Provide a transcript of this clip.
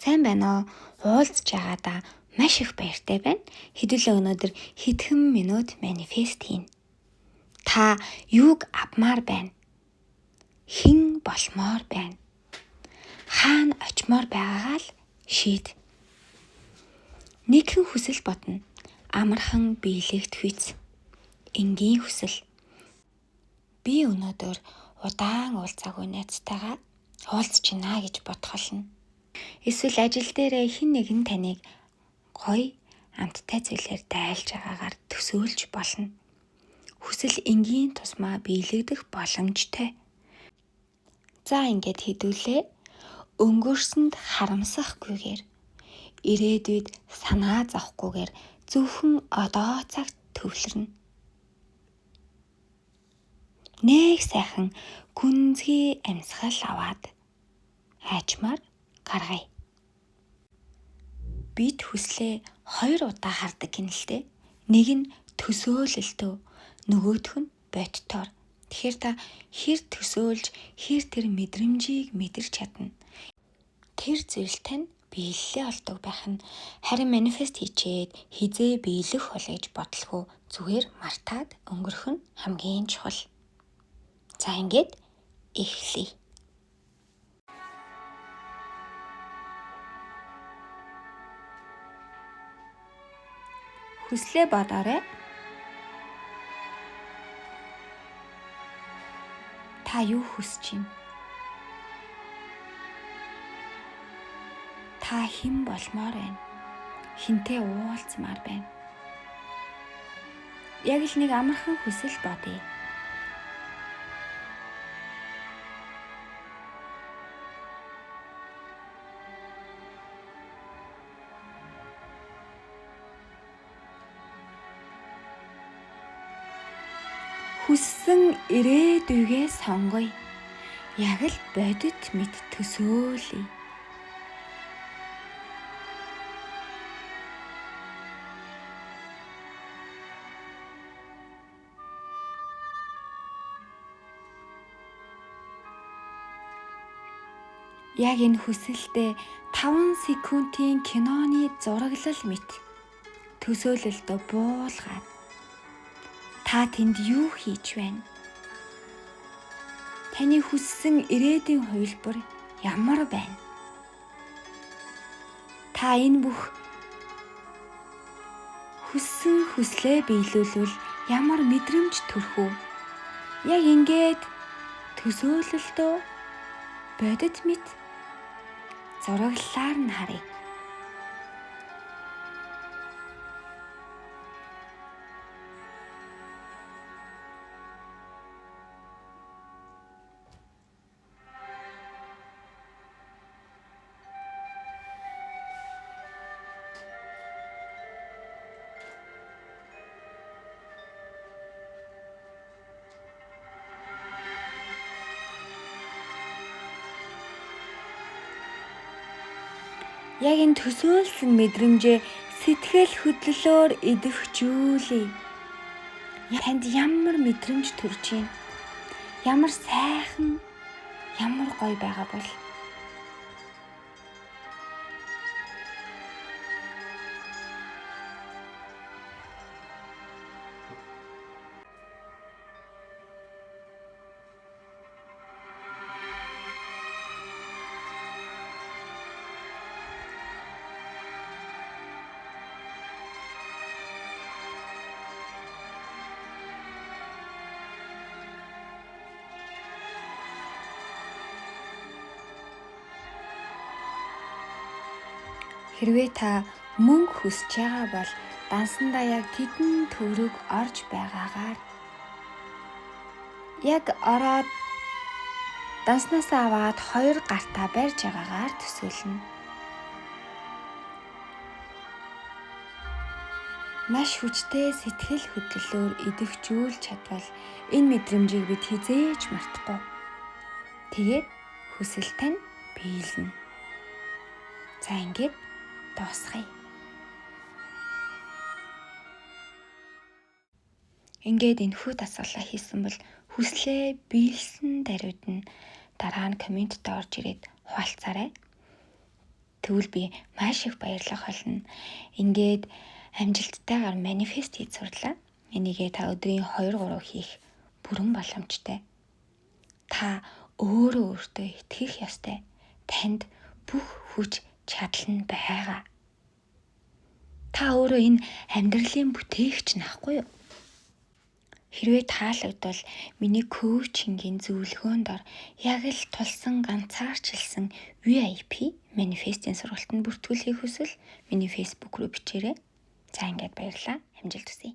Сайн байна уу? Уулзж байгаадаа маш их баяртай байна. Хэдүүлээ өнөөдөр хэдхэн минут манифест хийнэ. Та юуг авмаар байна? Хэн болмоор байна? Хаана очимоор байгаагаа л шийд. Нэгэн хүсэл бодно. Амархан биелэгт хүйц. Энгийн хүсэл. Би өнөөдөр удаан уулзаагүй найзтайгаа уулзч гинэ гэж бодох болно. Эсвэл ажил дээрээ хэн нэгэн таныг гоё амттай зүйлээр дайлж байгаагаар төсөөлж болно. Хүсэл энгийн тусмаа биелэгдэх боломжтой. За ингээд хэдүүлээ өнгөрсөнд харамсахгүйгээр ирээдүйд санаа зовхгүйгээр зөвхөн одоо цагт төвлөрнө. Нэг сайхан гүнзгий амьсгал аваад хайчмаар гаргая. Бид хүслээ 2 удаа хардаг гин л дээ. Нэг нь төсөөлөлтөө, нөгөөх нь бодтоор. Тэгэхээр та хэр төсөөлж, хэр тэр мэдрэмжийг мэдэрч чадна. Тэр зүйл тань биелэлээ олдог байх нь харин манифест хийчээд хизээ биелэх бол гэж бодлого зүгээр мартаад өнгөрөх нь хамгийн чухал. За ингээд эхлэе. Хүслээ бодоорой. Та юу хүсэж байна? Та хэн болмоор байна? Хинтээ уулзмаар байна? Яг л нэг амархан хүсэл бодъё. Хүссэн ирээдүйгээ сонгоё. Яг л бодит мэд төсөөлье. Яг энэ хүсэлтэд 5 секундын киноны зураглал мэт төсөөлөлтөө буулгаад та тэнд юу хийж байна? Таны хүссэн ирээдүйн хувилбар ямар байна? Та энэ бүх хүссэн хүслээ биелүүлвэл ямар мэдрэмж төрөх вэ? Яг ингээд төсөөлөлтөө бодит мэт зураглалаар нь харъя. Яг энэ төсөөлсөн мэдрэмжээ сэтгэл хөдлөлөөр идэвхжүүлье. Танд ямар мэдрэмж төрж байна? Ямар сайхан, ямар гоё байгаа бол? Хэрвээ та мөнгө хүсэж байгаа бол дансандаа яг тэдэн төгрөг орж байгаагаар яг ороод данснасаа аваад 2 гартаа барьж байгаагаар төсөөлнө. Маш хүчтэй сэтгэл хөдлөлөөр идэвхжүүлж чадвал энэ мэдрэмжийг бид хизээж мартахгүй. Тэгээд хүсэл тань биелнэ. За ингээд дуусгая. Ингээд энэхүү дасгалаа хийсэн бол хүслээ биелсэн даруйд нь дараа нь комментд орж ирээд хуваалцаарай. Тэгвэл би маш их баярлах болно. Ингээд амжилттайгаар манифест хийж сурлаа. Энийгээ та өдрийн 2-3 хийх бүрэн боломжтой. Та өөртөө итгэх ёстой. Танд бүх хүч чадал нь байгаа. Та өөрөө энэ амьдралын бүтээгч нахгүй юу? Хэрвээ таалагдвал миний коучингийн зөвлөгөөнд яг л тулсан ганцаарчилсан VIP манифестийн сургалтанд бүртгүүлэхийг хүсвэл миний Facebook руу бичээрэй. За ингээд баярлалаа. Амжилт хүсье.